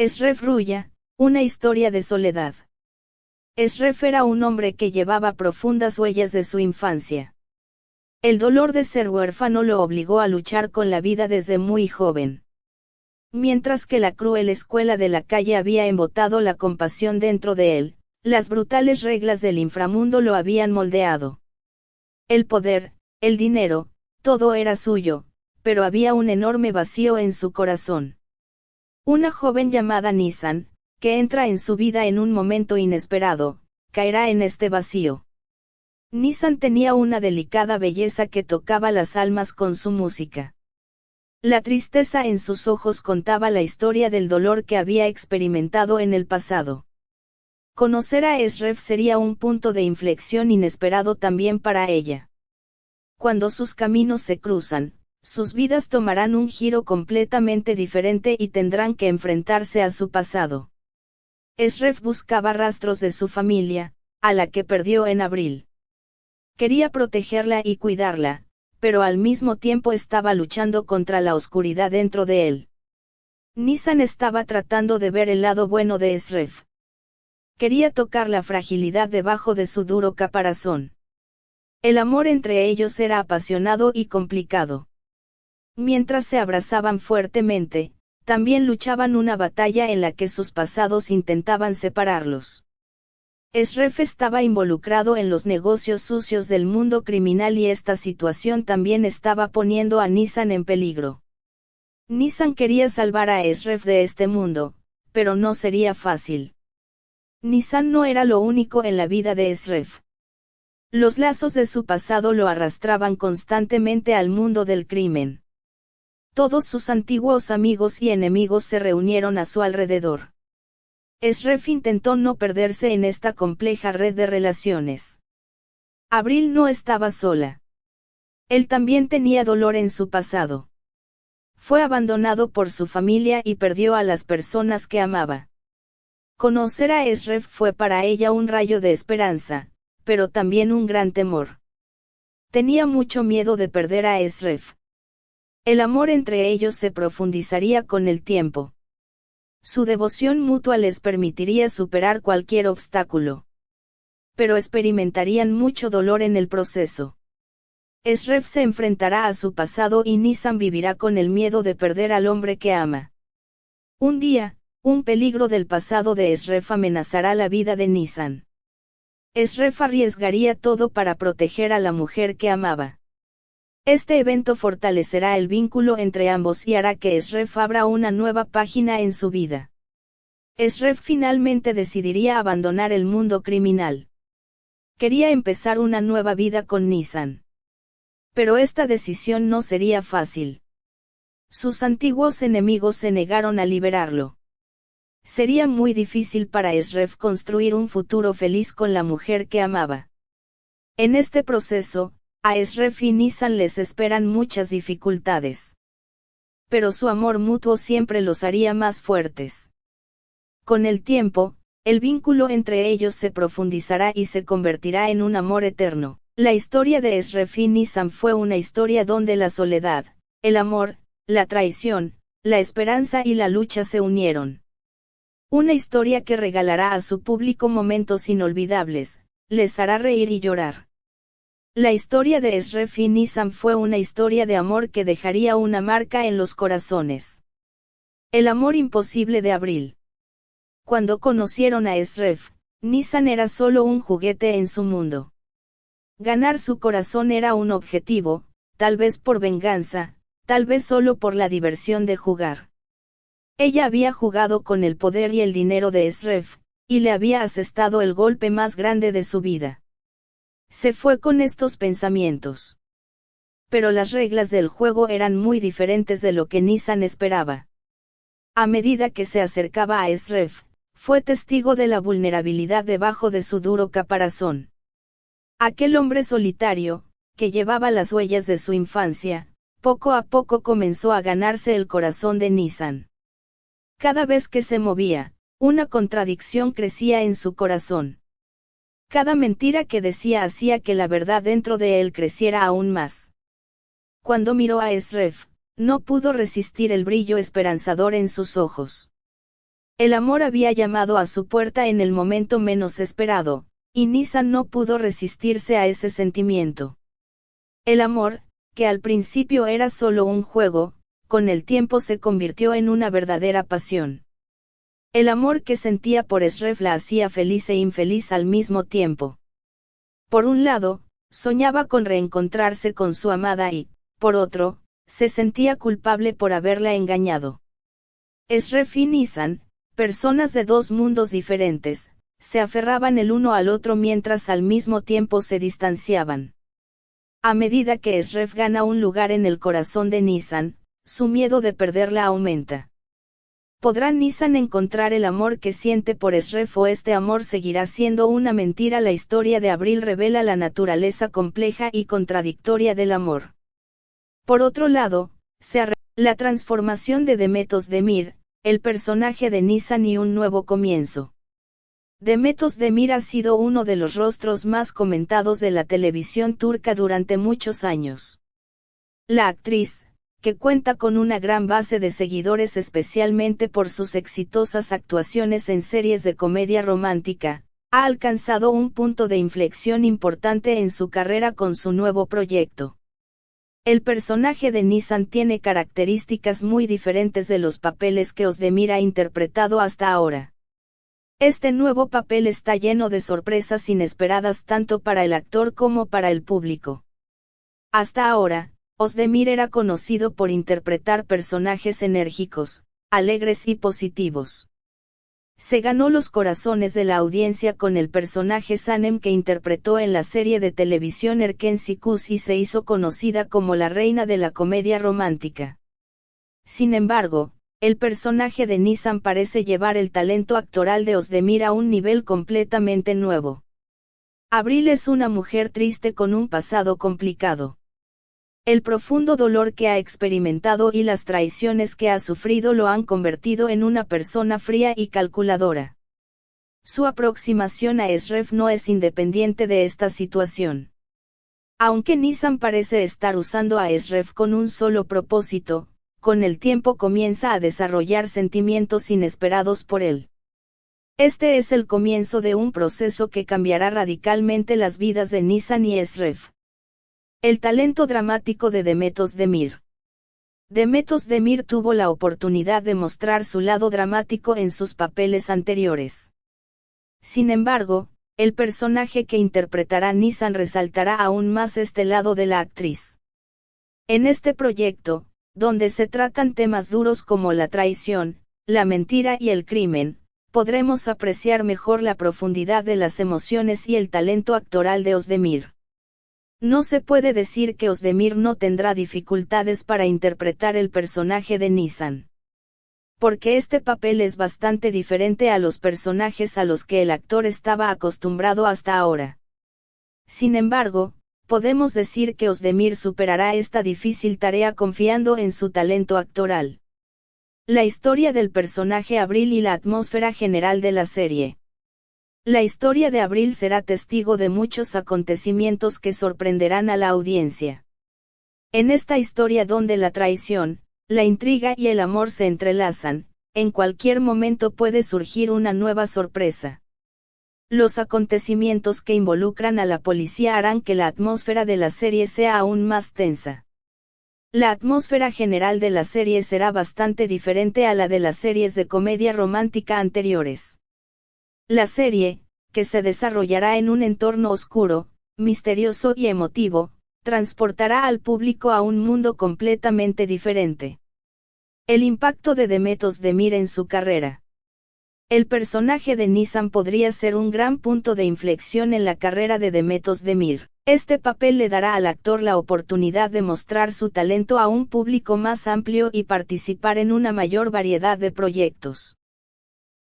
Esref Ruya, una historia de soledad. Esref era un hombre que llevaba profundas huellas de su infancia. El dolor de ser huérfano lo obligó a luchar con la vida desde muy joven. Mientras que la cruel escuela de la calle había embotado la compasión dentro de él, las brutales reglas del inframundo lo habían moldeado. El poder, el dinero, todo era suyo, pero había un enorme vacío en su corazón. Una joven llamada Nissan, que entra en su vida en un momento inesperado, caerá en este vacío. Nissan tenía una delicada belleza que tocaba las almas con su música. La tristeza en sus ojos contaba la historia del dolor que había experimentado en el pasado. Conocer a Esref sería un punto de inflexión inesperado también para ella. Cuando sus caminos se cruzan, sus vidas tomarán un giro completamente diferente y tendrán que enfrentarse a su pasado. Esref buscaba rastros de su familia, a la que perdió en abril. Quería protegerla y cuidarla, pero al mismo tiempo estaba luchando contra la oscuridad dentro de él. Nissan estaba tratando de ver el lado bueno de Esref. Quería tocar la fragilidad debajo de su duro caparazón. El amor entre ellos era apasionado y complicado. Mientras se abrazaban fuertemente, también luchaban una batalla en la que sus pasados intentaban separarlos. Esref estaba involucrado en los negocios sucios del mundo criminal y esta situación también estaba poniendo a Nissan en peligro. Nissan quería salvar a Esref de este mundo, pero no sería fácil. Nissan no era lo único en la vida de Esref. Los lazos de su pasado lo arrastraban constantemente al mundo del crimen. Todos sus antiguos amigos y enemigos se reunieron a su alrededor. Esref intentó no perderse en esta compleja red de relaciones. Abril no estaba sola. Él también tenía dolor en su pasado. Fue abandonado por su familia y perdió a las personas que amaba. Conocer a Esref fue para ella un rayo de esperanza, pero también un gran temor. Tenía mucho miedo de perder a Esref. El amor entre ellos se profundizaría con el tiempo. Su devoción mutua les permitiría superar cualquier obstáculo. Pero experimentarían mucho dolor en el proceso. Esref se enfrentará a su pasado y Nissan vivirá con el miedo de perder al hombre que ama. Un día, un peligro del pasado de Esref amenazará la vida de Nissan. Esref arriesgaría todo para proteger a la mujer que amaba. Este evento fortalecerá el vínculo entre ambos y hará que Esref abra una nueva página en su vida. Esref finalmente decidiría abandonar el mundo criminal. Quería empezar una nueva vida con Nissan. Pero esta decisión no sería fácil. Sus antiguos enemigos se negaron a liberarlo. Sería muy difícil para Esref construir un futuro feliz con la mujer que amaba. En este proceso, a Esref y Nissan les esperan muchas dificultades. Pero su amor mutuo siempre los haría más fuertes. Con el tiempo, el vínculo entre ellos se profundizará y se convertirá en un amor eterno. La historia de Esref y Nissan fue una historia donde la soledad, el amor, la traición, la esperanza y la lucha se unieron. Una historia que regalará a su público momentos inolvidables, les hará reír y llorar. La historia de Esref y Nissan fue una historia de amor que dejaría una marca en los corazones. El amor imposible de Abril. Cuando conocieron a Esref, Nissan era solo un juguete en su mundo. Ganar su corazón era un objetivo, tal vez por venganza, tal vez solo por la diversión de jugar. Ella había jugado con el poder y el dinero de Esref, y le había asestado el golpe más grande de su vida. Se fue con estos pensamientos. Pero las reglas del juego eran muy diferentes de lo que Nissan esperaba. A medida que se acercaba a Esref, fue testigo de la vulnerabilidad debajo de su duro caparazón. Aquel hombre solitario, que llevaba las huellas de su infancia, poco a poco comenzó a ganarse el corazón de Nissan. Cada vez que se movía, una contradicción crecía en su corazón. Cada mentira que decía hacía que la verdad dentro de él creciera aún más. Cuando miró a Esref, no pudo resistir el brillo esperanzador en sus ojos. El amor había llamado a su puerta en el momento menos esperado, y Nissan no pudo resistirse a ese sentimiento. El amor, que al principio era solo un juego, con el tiempo se convirtió en una verdadera pasión. El amor que sentía por Esref la hacía feliz e infeliz al mismo tiempo. Por un lado, soñaba con reencontrarse con su amada y, por otro, se sentía culpable por haberla engañado. Esref y Nissan, personas de dos mundos diferentes, se aferraban el uno al otro mientras al mismo tiempo se distanciaban. A medida que Esref gana un lugar en el corazón de Nissan, su miedo de perderla aumenta. ¿Podrá Nissan encontrar el amor que siente por Esref o este amor seguirá siendo una mentira? La historia de Abril revela la naturaleza compleja y contradictoria del amor. Por otro lado, la transformación de Demet Özdemir, el personaje de Nissan y un nuevo comienzo. Demet Özdemir ha sido uno de los rostros más comentados de la televisión turca durante muchos años. La actriz, que cuenta con una gran base de seguidores especialmente por sus exitosas actuaciones en series de comedia romántica, ha alcanzado un punto de inflexión importante en su carrera con su nuevo proyecto. El personaje de Nissan tiene características muy diferentes de los papeles que Özdemir ha interpretado hasta ahora. Este nuevo papel está lleno de sorpresas inesperadas tanto para el actor como para el público. Hasta ahora, Özdemir era conocido por interpretar personajes enérgicos, alegres y positivos. Se ganó los corazones de la audiencia con el personaje Sanem que interpretó en la serie de televisión Erkenci Kuş y se hizo conocida como la reina de la comedia romántica. Sin embargo, el personaje de Nissan parece llevar el talento actoral de Özdemir a un nivel completamente nuevo. Abril es una mujer triste con un pasado complicado. El profundo dolor que ha experimentado y las traiciones que ha sufrido lo han convertido en una persona fría y calculadora. Su aproximación a Esref no es independiente de esta situación. Aunque Nissan parece estar usando a Esref con un solo propósito, con el tiempo comienza a desarrollar sentimientos inesperados por él. Este es el comienzo de un proceso que cambiará radicalmente las vidas de Nissan y Esref. El talento dramático de Demet Özdemir. Demet Özdemir tuvo la oportunidad de mostrar su lado dramático en sus papeles anteriores. Sin embargo, el personaje que interpretará Nissan resaltará aún más este lado de la actriz. En este proyecto, donde se tratan temas duros como la traición, la mentira y el crimen, podremos apreciar mejor la profundidad de las emociones y el talento actoral de Özdemir. No se puede decir que Özdemir no tendrá dificultades para interpretar el personaje de Nissan. Porque este papel es bastante diferente a los personajes a los que el actor estaba acostumbrado hasta ahora. Sin embargo, podemos decir que Özdemir superará esta difícil tarea confiando en su talento actoral. La historia del personaje Abril y la atmósfera general de la serie. La historia de Abril será testigo de muchos acontecimientos que sorprenderán a la audiencia. En esta historia donde la traición, la intriga y el amor se entrelazan, en cualquier momento puede surgir una nueva sorpresa. Los acontecimientos que involucran a la policía harán que la atmósfera de la serie sea aún más tensa. La atmósfera general de la serie será bastante diferente a la de las series de comedia romántica anteriores. La serie, que se desarrollará en un entorno oscuro, misterioso y emotivo, transportará al público a un mundo completamente diferente. El impacto de Demet Özdemir en su carrera. El personaje de Nissan podría ser un gran punto de inflexión en la carrera de Demet Özdemir. Este papel le dará al actor la oportunidad de mostrar su talento a un público más amplio y participar en una mayor variedad de proyectos.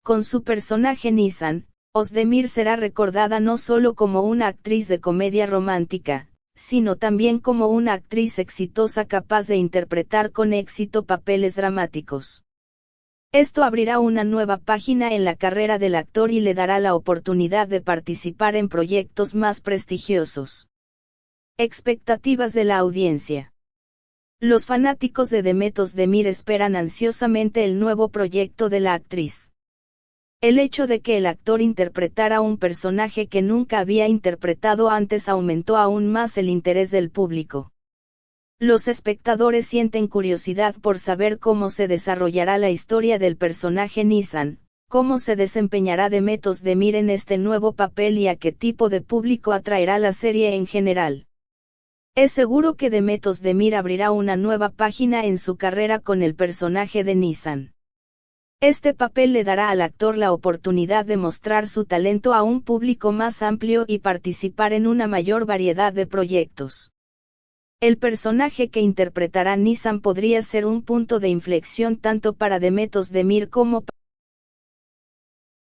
Con su personaje Nissan, Özdemir será recordada no solo como una actriz de comedia romántica, sino también como una actriz exitosa capaz de interpretar con éxito papeles dramáticos. Esto abrirá una nueva página en la carrera del actor y le dará la oportunidad de participar en proyectos más prestigiosos. Expectativas de la audiencia. Los fanáticos de Demet Özdemir esperan ansiosamente el nuevo proyecto de la actriz. El hecho de que el actor interpretara un personaje que nunca había interpretado antes aumentó aún más el interés del público. Los espectadores sienten curiosidad por saber cómo se desarrollará la historia del personaje Nissan, cómo se desempeñará Demet Özdemir en este nuevo papel y a qué tipo de público atraerá la serie en general. Es seguro que Demet Özdemir abrirá una nueva página en su carrera con el personaje de Nissan. Este papel le dará al actor la oportunidad de mostrar su talento a un público más amplio y participar en una mayor variedad de proyectos. El personaje que interpretará Nissan podría ser un punto de inflexión tanto para Demet Özdemir como para